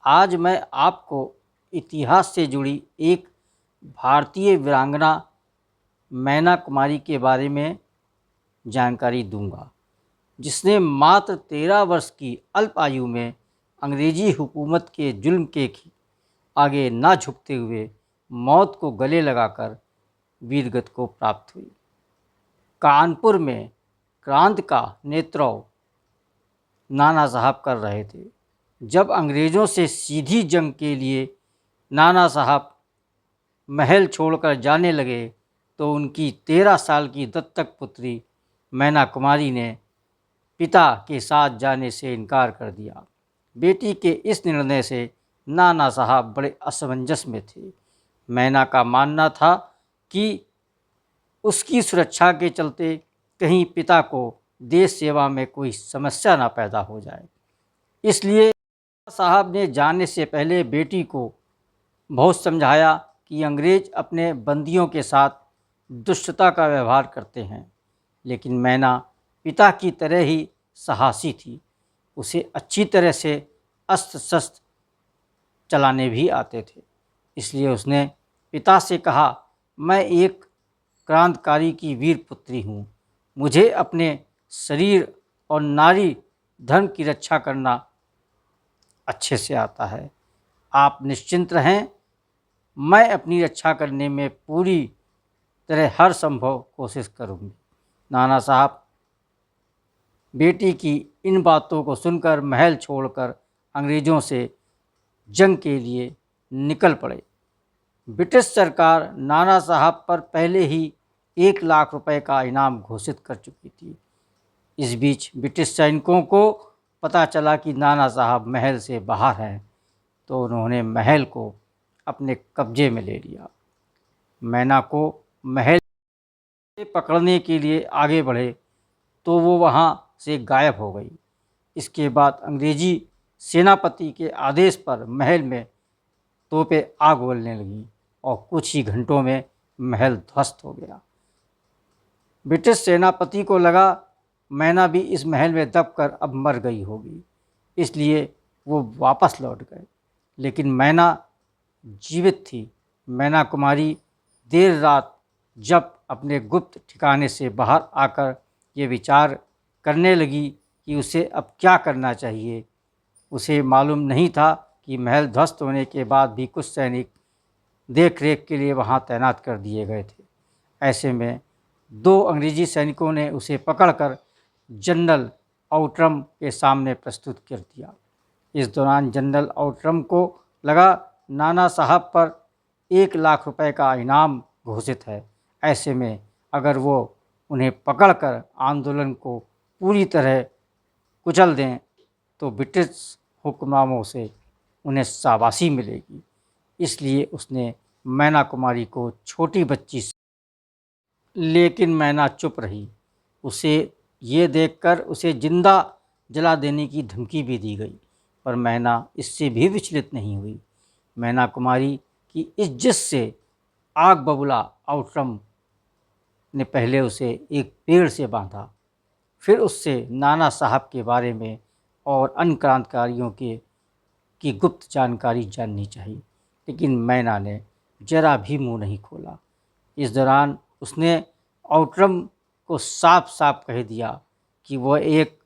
आज मैं आपको इतिहास से जुड़ी एक भारतीय वीरांगना मैना कुमारी के बारे में जानकारी दूंगा, जिसने मात्र 13 वर्ष की अल्प आयु में अंग्रेजी हुकूमत के जुल्म के आगे ना झुकते हुए मौत को गले लगाकर वीरगति को प्राप्त हुई। कानपुर में क्रांति का नेतृत्व नाना साहब कर रहे थे। जब अंग्रेज़ों से सीधी जंग के लिए नाना साहब महल छोड़कर जाने लगे तो उनकी 13 साल की दत्तक पुत्री मैना कुमारी ने पिता के साथ जाने से इनकार कर दिया। बेटी के इस निर्णय से नाना साहब बड़े असमंजस में थे। मैना का मानना था कि उसकी सुरक्षा के चलते कहीं पिता को देश सेवा में कोई समस्या ना पैदा हो जाए, इसलिए साहब ने जाने से पहले बेटी को बहुत समझाया कि अंग्रेज अपने बंदियों के साथ दुष्टता का व्यवहार करते हैं। लेकिन मैना पिता की तरह ही साहसी थी। उसे अच्छी तरह से अस्त्र शस्त्र चलाने भी आते थे, इसलिए उसने पिता से कहा, मैं एक क्रांतिकारी की वीर पुत्री हूँ। मुझे अपने शरीर और नारी धर्म की रक्षा करना अच्छे से आता है। आप निश्चिंत रहें, मैं अपनी रक्षा करने में पूरी तरह हर संभव कोशिश करूँगी। नाना साहब बेटी की इन बातों को सुनकर महल छोड़कर अंग्रेज़ों से जंग के लिए निकल पड़े। ब्रिटिश सरकार नाना साहब पर पहले ही 1 लाख रुपए का इनाम घोषित कर चुकी थी। इस बीच ब्रिटिश सैनिकों को पता चला कि नाना साहब महल से बाहर हैं, तो उन्होंने महल को अपने कब्जे में ले लिया। मैना को महल से पकड़ने के लिए आगे बढ़े तो वो वहाँ से गायब हो गई। इसके बाद अंग्रेजी सेनापति के आदेश पर महल में तोपें आग उगलने लगीं और कुछ ही घंटों में महल ध्वस्त हो गया। ब्रिटिश सेनापति को लगा मैना भी इस महल में दबकर अब मर गई होगी, इसलिए वो वापस लौट गए। लेकिन मैना जीवित थी। मैना कुमारी देर रात जब अपने गुप्त ठिकाने से बाहर आकर ये विचार करने लगी कि उसे अब क्या करना चाहिए। उसे मालूम नहीं था कि महल ध्वस्त होने के बाद भी कुछ सैनिक देख रेख के लिए वहाँ तैनात कर दिए गए थे। ऐसे में 2 अंग्रेजी सैनिकों ने उसे पकड़कर जनरल आउट्रम के सामने प्रस्तुत कर दिया। इस दौरान जनरल आउट्रम को लगा नाना साहब पर 1 लाख रुपए का इनाम घोषित है। ऐसे में अगर वो उन्हें पकड़कर आंदोलन को पूरी तरह कुचल दें तो ब्रिटिश हुक्मरानों से उन्हें शाबाशी मिलेगी। इसलिए उसने मैना कुमारी को छोटी बच्ची से, लेकिन मैना चुप रही। उसे ये देखकर उसे जिंदा जला देने की धमकी भी दी गई, पर मैना इससे भी विचलित नहीं हुई। मैना कुमारी की इज्जत से आग बबूला आउट्रम ने पहले उसे एक पेड़ से बांधा, फिर उससे नाना साहब के बारे में और अन्य क्रांतिकारियों की गुप्त जानकारी जाननी चाहिए। लेकिन मैना ने जरा भी मुंह नहीं खोला। इस दौरान उसने आउट्रम को साफ साफ कह दिया कि वह एक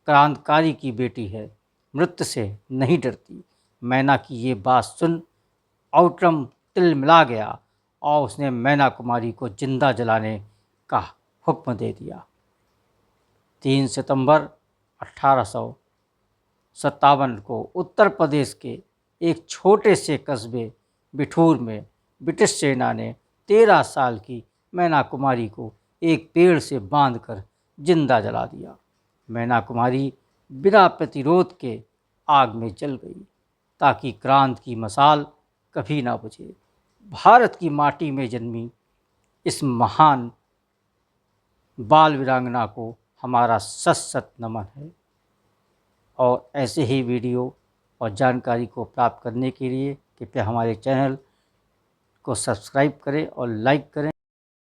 क्रांतिकारी की बेटी है, मृत्यु से नहीं डरती। मैना की ये बात सुन आउट्रम तिलमिला गया और उसने मैना कुमारी को जिंदा जलाने का हुक्म दे दिया। 3 सितंबर 1857 को उत्तर प्रदेश के एक छोटे से कस्बे बिठूर में ब्रिटिश सेना ने 13 साल की मैना कुमारी को एक पेड़ से बांधकर जिंदा जला दिया। मैना कुमारी बिना प्रतिरोध के आग में जल गई ताकि क्रांति की मशाल कभी ना बुझे। भारत की माटी में जन्मी इस महान बाल वीरांगना को हमारा सत सत नमन है। और ऐसे ही वीडियो और जानकारी को प्राप्त करने के लिए कृपया हमारे चैनल को सब्सक्राइब करें और लाइक करें।